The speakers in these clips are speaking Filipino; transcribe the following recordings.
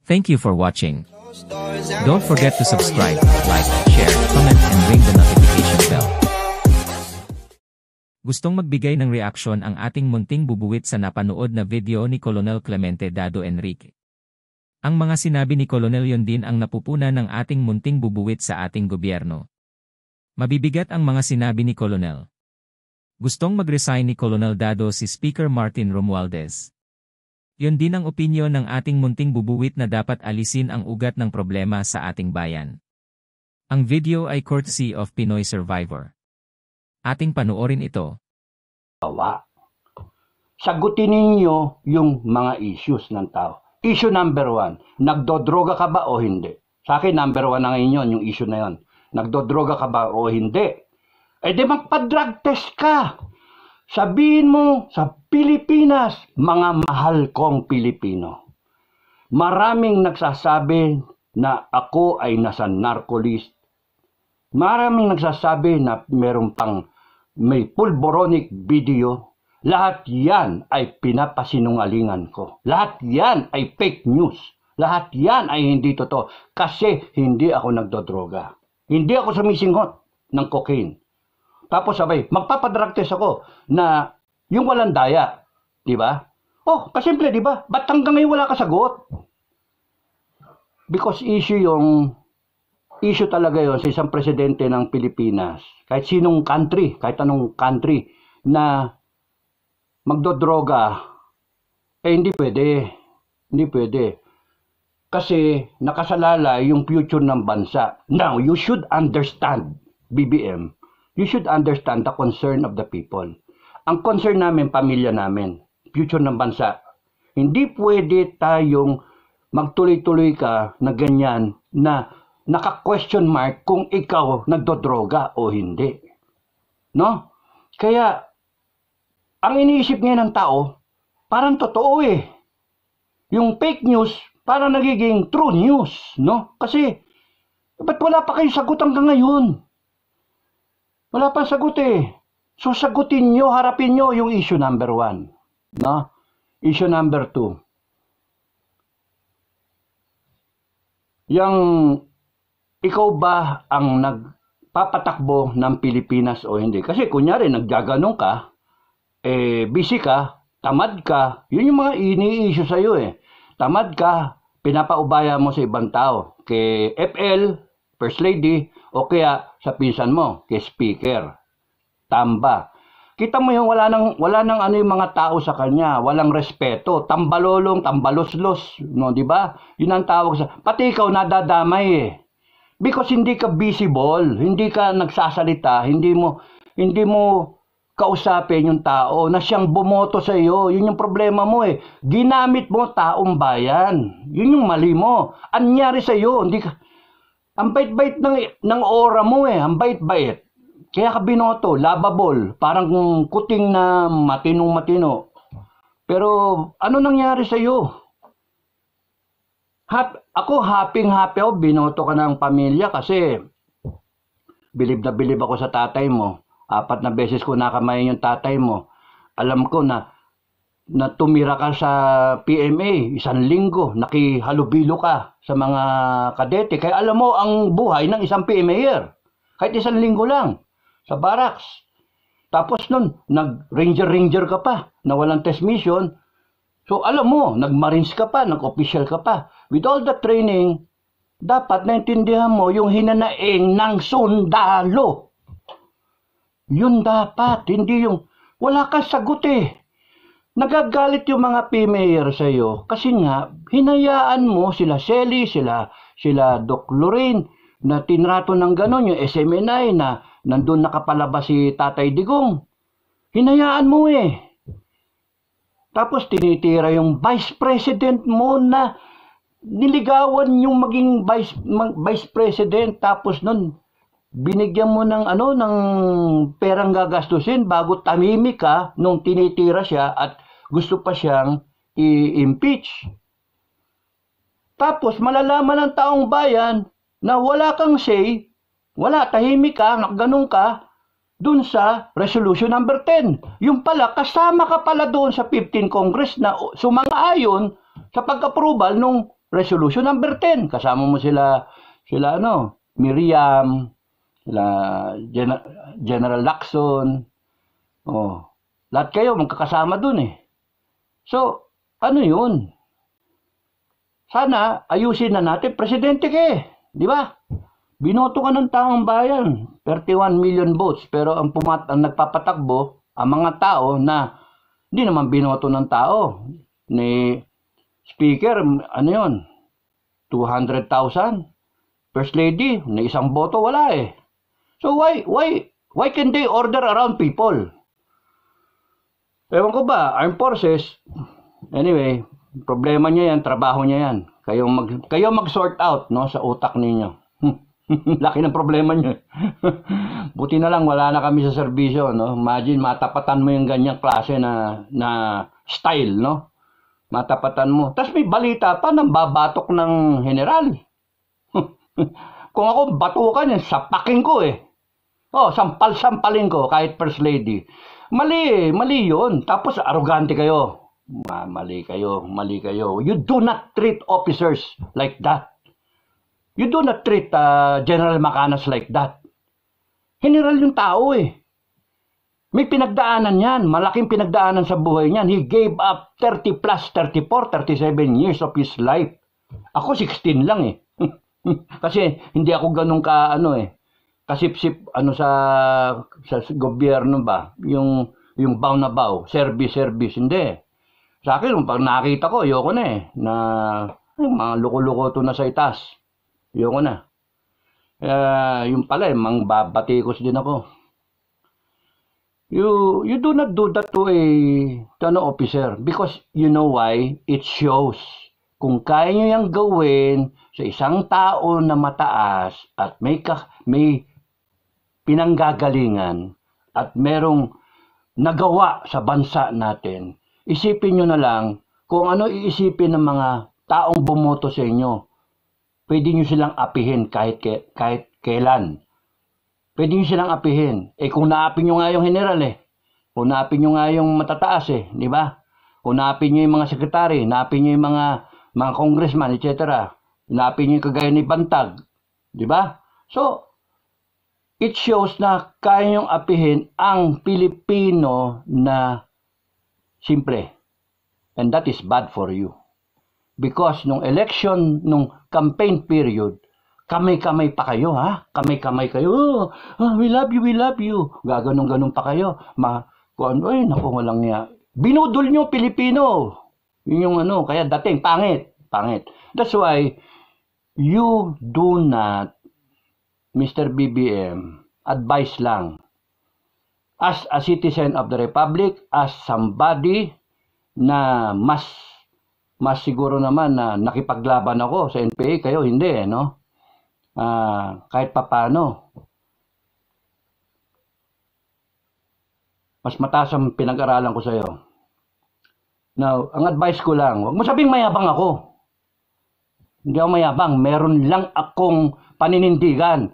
Thank you for watching. Don't forget to subscribe, like, share, comment, and ring the notification bell. Gustong magbigay ng reaksyon ang ating munting bubuwit sa napanood na video ni Colonel Clemente Dado Enrique. Ang mga sinabi ni Colonel yon din ang napupunan ng ating munting bubuwit sa ating gobyerno. Mabibigat ang mga sinabi ni Colonel. Gustong mag-resign ni Colonel Dado si Speaker Martin Romualdez. Yon din ang opinyon ng ating munting bubuwit na dapat alisin ang ugat ng problema sa ating bayan. Ang video ay courtesy of Pinoy Survivor. Ating panoorin ito. Sagutin ninyo yung mga issues ng tao. Issue number 1, nagdodroga ka ba o hindi? Sa akin, number 1 na ngayon yung issue na yon. Nagdodroga ka ba o hindi? Eh di magpa-drug test ka. Sabihin mo sa Pilipinas, mga mahal kong Pilipino. Maraming nagsasabi na ako ay nasa narcolist. Maraming nagsasabi na meron pang may pulboronic video. Lahat yan ay pinapasinungalingan ko. Lahat yan ay fake news. Lahat yan ay hindi totoo. Kasi hindi ako nagdodroga. Hindi ako sumisinghot ng cocaine. Tapos sabay, magpapadrug test ako na yung walang daya. Diba? Oh, kasimple, diba? Ba't hanggang ngayon wala kasagot? Because issue talaga yon sa isang presidente ng Pilipinas, kahit sinong country, kahit anong country, na magdodroga, hindi pwede. Hindi pwede. Kasi nakasalala yung future ng bansa. Now, you should understand, BBM, you should understand the concern of the people. Ang concern namin, pamilya namin, future ng bansa. Hindi pwede tayong magtuloy-tuloy ka na ganyan na naka-question mark kung ikaw nagdodroga o hindi. No? Kaya, ang iniisip ngayon ng tao, parang totoo eh. Yung fake news, parang nagiging true news. No? Kasi, ba't wala pa kayong sagot hanggang ngayon? Wala pa sagot eh. So, sagutin nyo, harapin nyo yung issue number 1. No? Issue number 2. Yung ikaw ba ang nagpapatakbo ng Pilipinas o hindi? Kasi kunyari, nagjaganong ka, busy ka, tamad ka, yun yung mga ini-issue sa'yo eh. Tamad ka, pinapaubaya mo sa ibang tao. Kay FL, First Lady, o kaya sa pinsan mo, kay Speaker. Tamba. Kita mo yung wala nang ano yung mga tao sa kanya, walang respeto, tambalolong, tambaloslos, no, di ba? Yun ang tawag sa, pati ikaw nadadamay eh. Because hindi ka visible, hindi ka nagsasalita, hindi mo kausapin yung tao na siyang bumoto sa iyo. Yun yung problema mo eh. Ginamit mo taong bayan. Yun yung mali mo. Anyari sa iyo, hindi ka, ang bait-bait ng aura mo eh, ang bait-bait. Kaya ka binoto, lovable, parang kuting na matinong-matino. Pero ano nangyari sa iyo? Ako happy ako, binoto ka ng pamilya kasi bilib na bilib ako sa tatay mo. 4 na beses ko nakamayan yung tatay mo. Alam ko na tumira ka sa PMA, 1 linggo, nakihalubilo ka sa mga kadete. Kaya alam mo ang buhay ng isang PMAer. Kahit 1 linggo lang sa barracks. Tapos nun, nag-ranger ka pa na walang test mission. So alam mo, nag-marines ka pa, nag-official ka pa. With all the training, dapat naintindihan mo yung hinanaing ng sundalo. Yun dapat, hindi yung wala kang sagot eh. Nagagalit yung mga PMAer sa iyo kasi nga hinayaan mo sila Selly, sila Doc Lorraine na tinrato ng ganon, yung SMNI na nandun nakapalabas si Tatay Digong. Hinayaan mo eh. Tapos tinitira yung vice president mo na niligawan yung maging vice president, tapos nun binigyan mo ng ng perang gagastusin bago tamimik ka nung tinitira siya at gusto pa siyang i-impeach. Tapos malalaman ng taong bayan na wala kang say, wala, tahimik ka, nakganong ka dun sa resolution number 10. Yung pala, kasama ka pala doon sa 15 Congress na sumang-ayon sa pag-approval nung Resolution number 10. Kasama mo sila Miriam, sila General Lacson. Oh, lahat kayo magkakasama dun eh. So, ano yun? Sana ayusin na natin. Presidente ka eh. Di ba? Binoto ka ng taong bayan. 31 million votes. Pero ang nagpapatakbo, ang mga tao na hindi naman binoto ng tao. Ni Speaker, ano yun? 200,000. First Lady, na isang boto, wala eh. So why can they order around people? Ewan ko ba, Armed Forces, anyway, problema niya yan, trabaho niya yan. Kayo mag-sort out no, sa utak ninyo. Laki ng problema niyo. Buti na lang wala na kami sa serbisyo, no. Imagine matapatan mo yung ganyang klase na style, no. Matapatan mo. Tapos may balita pa nang babatok ng general. Kung ako batukan yan, sapakin ko eh. Oh, sampal-sampalin ko kahit First Lady. Mali yun. Tapos arrogante kayo. Mali kayo. You do not treat officers like that. You do not treat General Macanas like that. General yung tao eh. May pinagdaanan yan. Malaking pinagdaanan sa buhay niyan. He gave up 30 plus, 34, 37 years of his life. Ako 16 lang eh. Kasi hindi ako ganun kasipsip sa gobyerno ba. Yung bow na bow. Service. Hindi. Sa akin, pag nakita ko, ayoko na eh. Na mga loko-loko to na sa itas. Ayoko na. Yung pala eh, mangbabatikos din ako. You do not do that to an officer because you know why? It shows. Kung kaya nyo yung gawin sa isang tao na mataas at may pinanggagalingan at merong nagawa sa bansa natin, isipin nyo na lang kung ano iisipin ng mga taong bumoto sa inyo. Pwede nyo silang apihin kahit kailan. Pwede nyo silang apihin. Kung naapin nyo nga yung general kung naapin nyo nga yung matataas di ba? Kung naapin nyo yung mga sekretary, naapin nyo yung mga congressman, etc. Naapin nyo yung kagaya ni Bantag, di ba? So, it shows na kaya nyong apihin ang Pilipino na simple. And that is bad for you. Because nung election, nung campaign period, kamay-kamay pa kayo, ha? Kamay-kamay kayo. We love you. Gaganong-ganong pa kayo. Naku, walang niya. Binudol nyo, Pilipino. Yun yung kaya dating, pangit. That's why, you do not, Mr. BBM, advice lang. As a citizen of the Republic, as somebody na mas siguro naman na nakipaglaban ako sa NPA, kayo hindi no? Kahit papano. Mas mataas ang pinag-aralan ko sa iyo. Now, ang advice ko lang, huwag mo sabing mayabang ako. Hindi ako mayabang, meron lang akong paninindigan.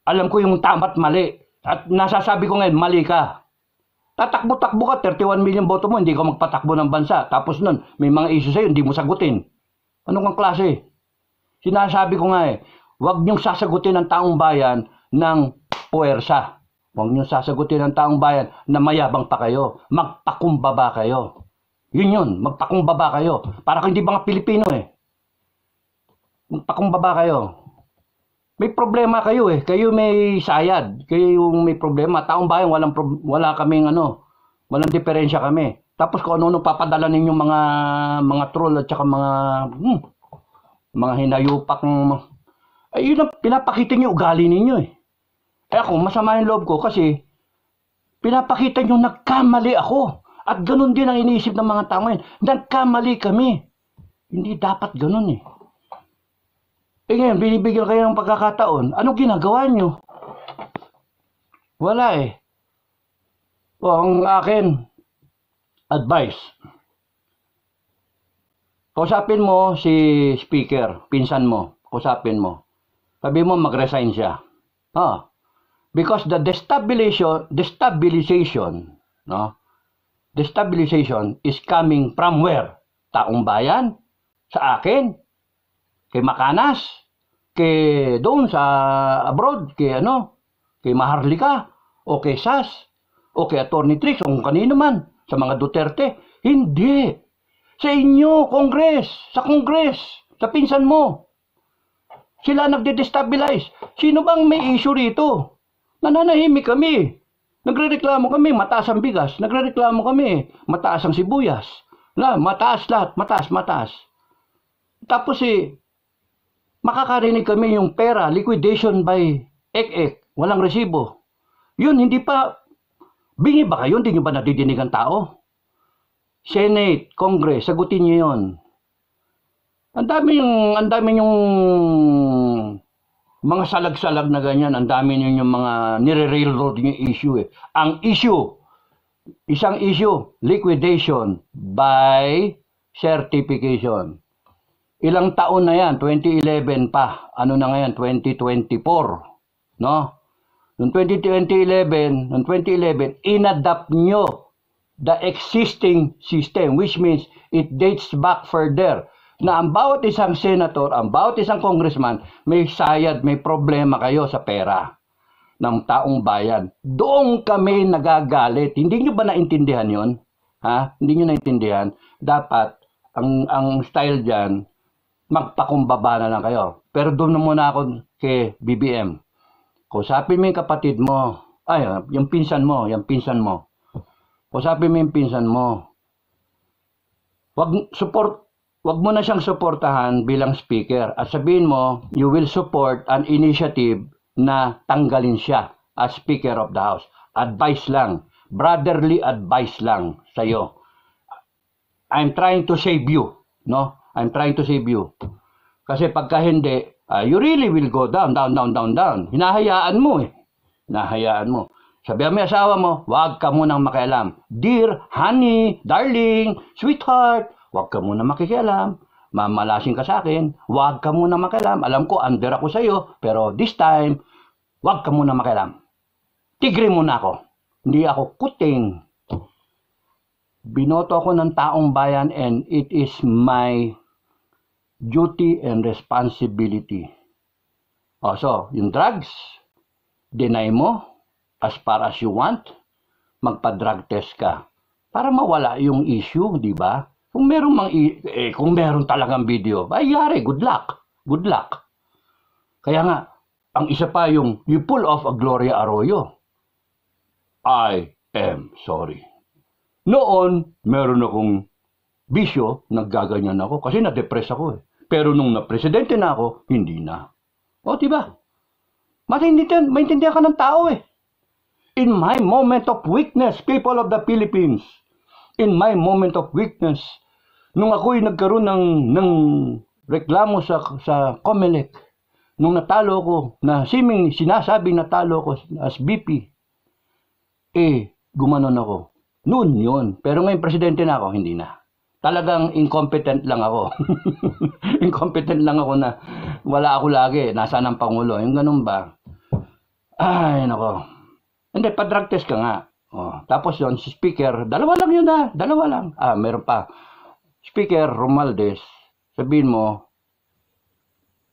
Alam ko yung tama at mali. At nasasabi ko ngayon, mali ka. Tatakbo-takbo ka, 31 million boto mo, hindi ka magpatakbo ng bansa. Tapos nun, may mga issue sa'yo, hindi mo sagutin. Anong kang klase? Sinasabi ko nga huwag niyong sasagutin ng taong bayan ng puwersa. Huwag niyong sasagutin ng taong bayan na mayabang pa kayo. Magpakumbaba kayo. Yun, magpakumbaba kayo. Para hindi mga Pilipino Magpakumbaba kayo. May problema kayo Kayo may sayad. Kayo yung may problema. Taong bayan, wala kaming walang diferensya kami. Tapos kung ano papadala ninyong mga troll at saka mga hinayupak yun ang pinapakita niyo ugali ninyo ako, masama yung loob ko kasi pinapakita niyo nagkamali ako. At ganun din ang iniisip ng mga tao ngayon. Nagkamali kami. Hindi dapat ganun ngayon, binibigyan kayo ng pagkakataon. Anong ginagawa nyo? Wala ang akin, advice. Kausapin mo si speaker, pinsan mo. Kausapin mo. Sabi mo mag-resign siya. Because the destabilization is coming from where? Taong bayan? Sa akin? Kay Macanas, kay doon sa abroad, kay kay Maharlika, o kay SAS, o kay Attorney Trix, o kung kanino man, sa mga Duterte. Hindi. Sa inyo, Congress, sa pinsan mo. Sila nagde-destabilize. Sino bang may issue rito? Nananahimik kami. Nagrereklamo kami, mataas ang bigas. Nagrereklamo kami, mataas ang sibuyas. Mataas lahat, mataas. Tapos makakarinig kami yung pera, liquidation by ek-ek, walang resibo. Yun, hindi pa, bingi ba kayo? Hindi nyo ba nadidinig ang tao? Senate, Congress, sagutin nyo yun. Ang dami yung mga salag-salag na ganyan, ang dami nyo yung mga nire-railroad yung issue Ang issue, isang issue, liquidation by certification. Ilang taon na yan? 2011 pa. Ano na ngayon? 2024. No? Noong 2011, inadapt nyo the existing system, which means it dates back further. Na ang bawat isang senator, ang bawat isang congressman, may sayad, may problema kayo sa pera ng taong bayan. Doon kami nagagalit. Hindi nyo ba naintindihan yon? Ha? Hindi nyo naintindihan? Dapat, ang style dyan, magpakumbaba na lang kayo. Pero doon na muna ako kay BBM. Kusapin mo yung kapatid mo. Yung pinsan mo. Kusapin mo yung pinsan mo. Wag mo na siyang suportahan bilang speaker. At sabihin mo, you will support an initiative na tanggalin siya as Speaker of the House. Advice lang. Brotherly advice lang sa'yo. I'm trying to save you. No? I'm trying to save you. Kasi pagka hindi, you really will go down. Hinahayaan mo Hinahayaan mo. Sabihan mo yung asawa mo, wag ka munang makialam. Dear, honey, darling, sweetheart, wag ka munang makikialam. Mamalasing ka sa akin, wag ka munang makialam. Alam ko, under ako sa'yo, pero this time, wag ka munang makialam. Tigre muna ako. Hindi ako kuting. Binoto ako ng taong bayan and it is my duty and responsibility. So, yung drugs, deny mo as far as you want, magpa-drug test ka para mawala yung issue, di ba? Kung meron talagang video, yari, good luck. Kaya nga, ang isa pa yung you pull off a Gloria Arroyo. I am sorry. Noon, meron akong bisyo, naggaganyan ako kasi na-depress ako Pero nung na-presidente na ako, hindi na. Diba? Maintindihan ka ng tao In my moment of weakness, people of the Philippines, in my moment of weakness, nung ako'y nagkaroon ng reklamo sa COMELEC, nung natalo ko, na sinasabing natalo ko as BP, gumanon ako. Noon yun. Pero ngayon presidente na ako, hindi na. Talagang incompetent lang ako. Incompetent lang ako na wala ako lagi. Nasaan ang Pangulo? Yung ganun ba? Ay, nako. Hindi, pa-drug test ka nga. Tapos yun, si Speaker, dalawa lang yun Dalawa lang. Meron pa. Speaker Romualdez, sabihin mo,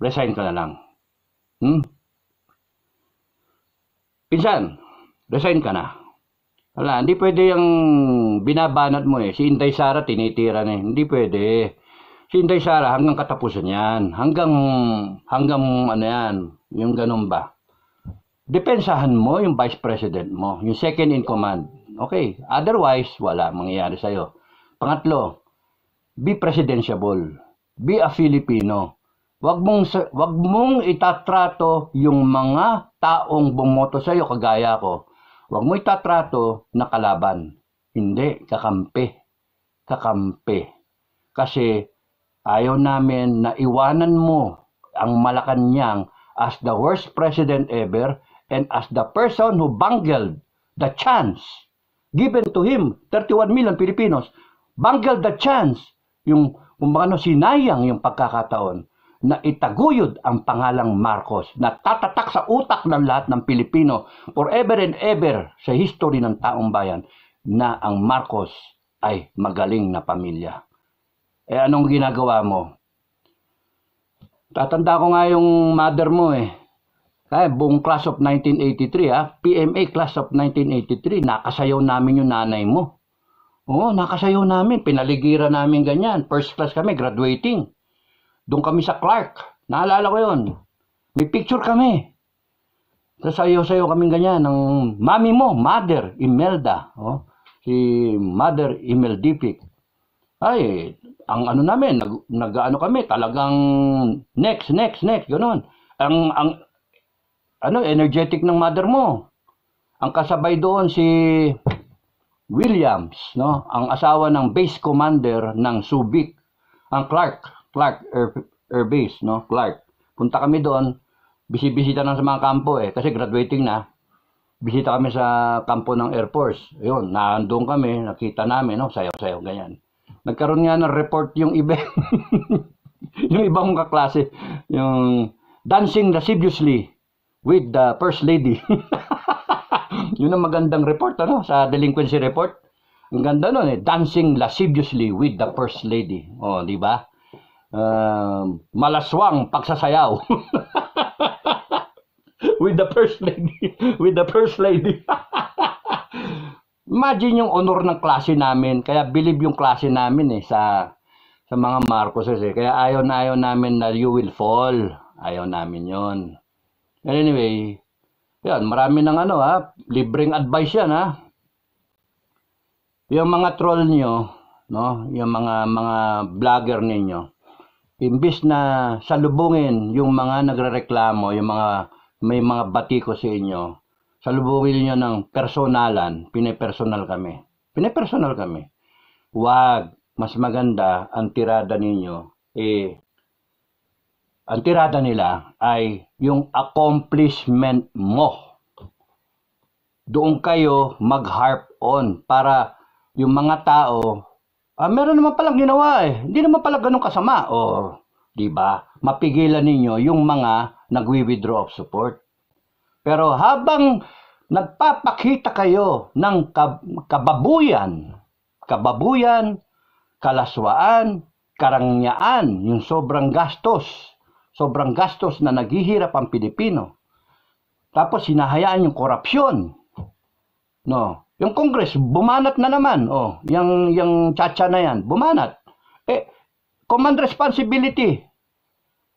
resign ka na lang. Pinsan, resign ka na. Wala, hindi pwede yung binabanat mo Si Inday Sara tinitira na Hindi pwede. Si Inday Sara hanggang katapusan yan. Hanggang ano yan. Yung ganun ba. Depensahan mo yung vice president mo. Yung second in command. Okay. Otherwise, wala mangyayari sa'yo. Pangatlo, be presidentiable. Be a Filipino. Wag mong itatrato yung mga taong bumoto sa'yo kagaya ko. Huwag mo itatrato na kalaban. Hindi, kakampi. Kasi ayaw namin na iwanan mo ang Malacanang as the worst president ever and as the person who bungled the chance given to him, 31 million Filipinos, bungled the chance, sinayang yung pagkakataon na itaguyod ang pangalang Marcos na tatatak sa utak ng lahat ng Pilipino forever and ever sa history ng taong bayan na ang Marcos ay magaling na pamilya. Anong ginagawa mo? Tatanda ko nga yung mother mo eh. Kaya buong class of 1983 PMA class of 1983, nakasayaw namin yung nanay mo. Oo, nakasayaw namin, pinaligiran namin ganyan. First class kami, graduating. Doon kami sa Clark. Naalala ko yun. May picture kami. Sasayaw-sayaw kami ganyan ng mami mo, Mother Imelda. Oh, si Mother Imeldipic. Ay, ang ano namin, nag-ano kami, talagang next, gano'n. Ang energetic ng mother mo. Ang kasabay doon si Williams, no? Ang asawa ng base commander ng Subic, ang Clark Air Base, no? Clark. Punta kami doon, bisita na sa mga kampo kasi graduating na. Bisita kami sa kampo ng Air Force. Ayun, naandun kami, nakita namin, no? Sayaw-sayaw, ganyan. Nagkaroon nga ng report yung iba, yung ibang kaklase, yung dancing lasciviously with the First Lady. Yun ang magandang report, sa delinquency report. Ang ganda nun dancing lasciviously with the First Lady. Oh, di ba? Malaswang pagsasayaw. With the First Lady. With the First Lady. Imagine yung honor ng klase namin. Kaya believe yung klase namin sa mga Marcoses Kaya ayaw namin na you will fall. Ayaw namin yon. Anyway, yan, marami ng libreng advice yan Yung mga troll nyo, no, yung mga vlogger ninyo, imbis na salubungin yung mga nagrereklamo, yung may mga batiko sa inyo, salubungin nyo ng personalan, pinepersonal kami. Wag, mas maganda ang tirada ninyo, ang tirada nila ay yung accomplishment mo. Doon kayo mag-harp on para yung mga tao, meron naman palang ginawa Hindi naman pala ganun kasama. Di ba? Mapigilan ninyo yung mga nagwi-withdraw of support. Pero habang nagpapakita kayo ng kababuyan, kalaswaan, karangyaan, yung sobrang gastos na naghihirap ang Pilipino. Tapos hinahayaan yung korupsyon. No, yung Congress bumanat na naman. Yung chacha na yan, bumanat. Command responsibility.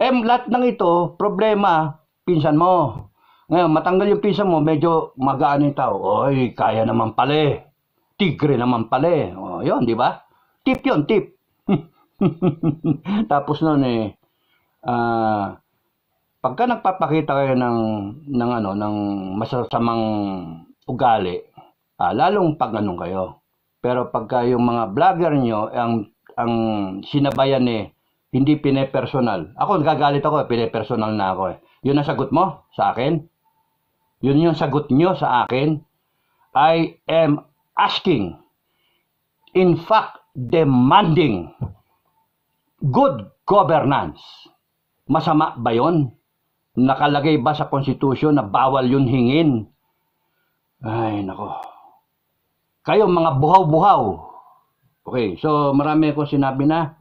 Lahat ng ito, problema, pinsan mo. Ngayon, matanggal yung pinsan mo, medyo magaan yung tao. Oy, kaya naman pala Tigre naman pala yun, di ba? Tip yun, tip. Tapos nun pagka nagpapakita kayo ng masasamang ugali, lalong pag-anong kayo. Pero pagka yung mga vlogger nyo, ang sinabayan hindi pinepersonal. Ako, nagagalit ako, pinepersonal na ako Yun ang sagot mo sa akin? Yun yung sagot nyo sa akin? I am asking, in fact, demanding good governance. Masama ba yun? Nakalagay ba sa konstitusyon na bawal yun hingin? Ay, nako. Kayo mga buhaw-buhaw. Okay, so marami akong sinabi na.